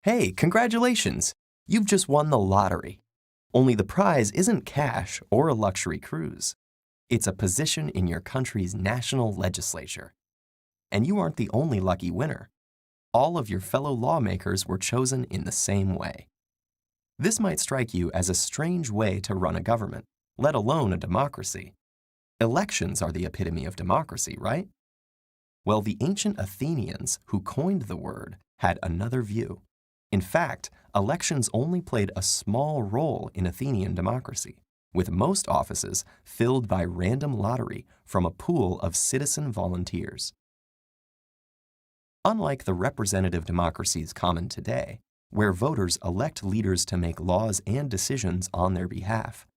Hey, congratulations! You've just won the lottery. Only the prize isn't cash or a luxury cruise. It's a position in your country's national legislature. And you aren't the only lucky winner. All of your fellow lawmakers were chosen in the same way. This might strike you as a strange way to run a government, let alone a democracy. Elections are the epitome of democracy, right? Well, the ancient Athenians who coined the word had another view. In fact, elections only played a small role in Athenian democracy, with most offices filled by random lottery from a pool of citizen volunteers. Unlike the representative democracies common today, where voters elect leaders to make laws and decisions on their behalf,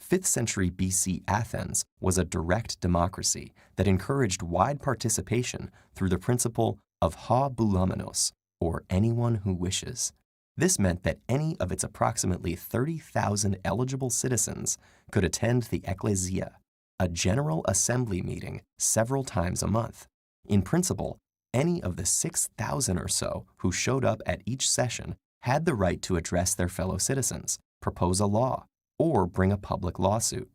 5th century BC Athens was a direct democracy that encouraged wide participation through the principle of ha boulamenos, or anyone who wishes. This meant that any of its approximately 30,000 eligible citizens could attend the ecclesia, a general assembly meeting several times a month. In principle, any of the 6,000 or so who showed up at each session had the right to address their fellow citizens, propose a law, or bring a public lawsuit.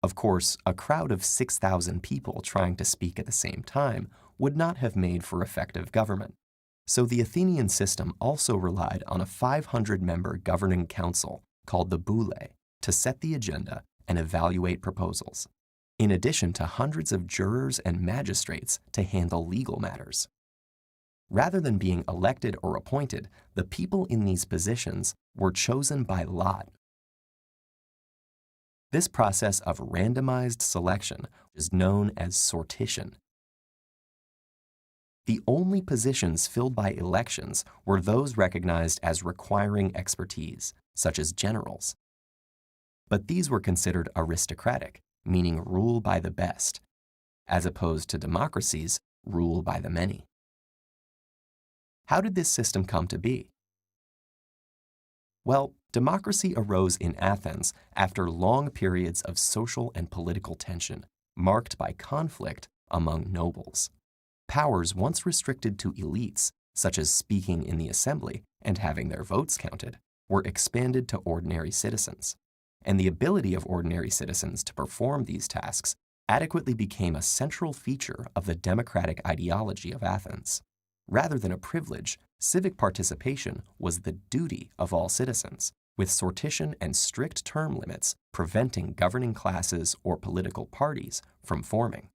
Of course, a crowd of 6,000 people trying to speak at the same time would not have made for effective government. So the Athenian system also relied on a 500-member governing council called the boule to set the agenda and evaluate proposals, in addition to hundreds of jurors and magistrates to handle legal matters. Rather than being elected or appointed, the people in these positions were chosen by lot. This process of randomized selection is known as sortition. The only positions filled by elections were those recognized as requiring expertise, such as generals. But these were considered aristocratic, meaning rule by the best, as opposed to democracies, rule by the many. How did this system come to be? Well, democracy arose in Athens after long periods of social and political tension, marked by conflict among nobles. Powers once restricted to elites, such as speaking in the assembly and having their votes counted, were expanded to ordinary citizens, and the ability of ordinary citizens to perform these tasks adequately became a central feature of the democratic ideology of Athens. Rather than a privilege, civic participation was the duty of all citizens, with sortition and strict term limits preventing governing classes or political parties from forming.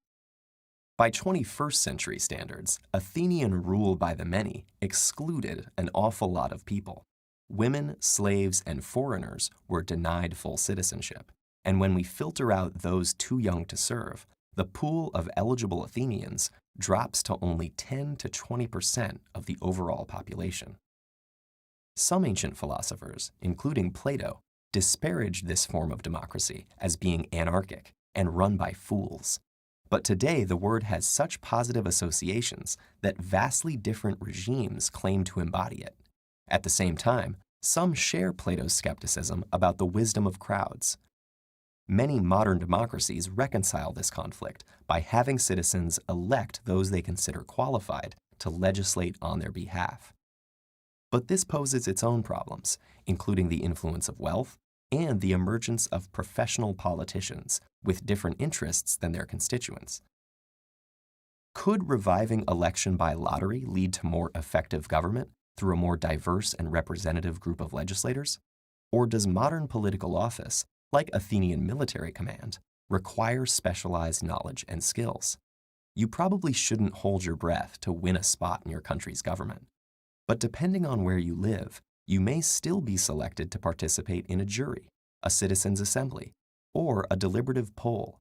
By 21st century standards, Athenian rule by the many excluded an awful lot of people. Women, slaves, and foreigners were denied full citizenship. And when we filter out those too young to serve, the pool of eligible Athenians drops to only 10 to 20% of the overall population. Some ancient philosophers, including Plato, disparaged this form of democracy as being anarchic and run by fools. But today, the word has such positive associations that vastly different regimes claim to embody it. At the same time, some share Plato's skepticism about the wisdom of crowds. Many modern democracies reconcile this conflict by having citizens elect those they consider qualified to legislate on their behalf. But this poses its own problems, including the influence of wealth and the emergence of professional politicians with different interests than their constituents. Could reviving election by lottery lead to more effective government through a more diverse and representative group of legislators? Or does modern political office, like Athenian military command, require specialized knowledge and skills? You probably shouldn't hold your breath to win a spot in your country's government. But depending on where you live, you may still be selected to participate in a jury, a citizens' assembly, or a deliberative poll,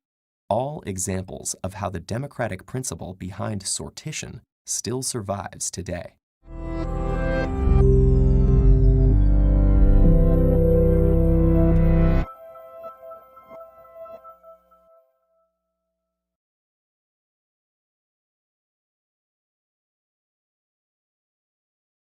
all examples of how the democratic principle behind sortition still survives today.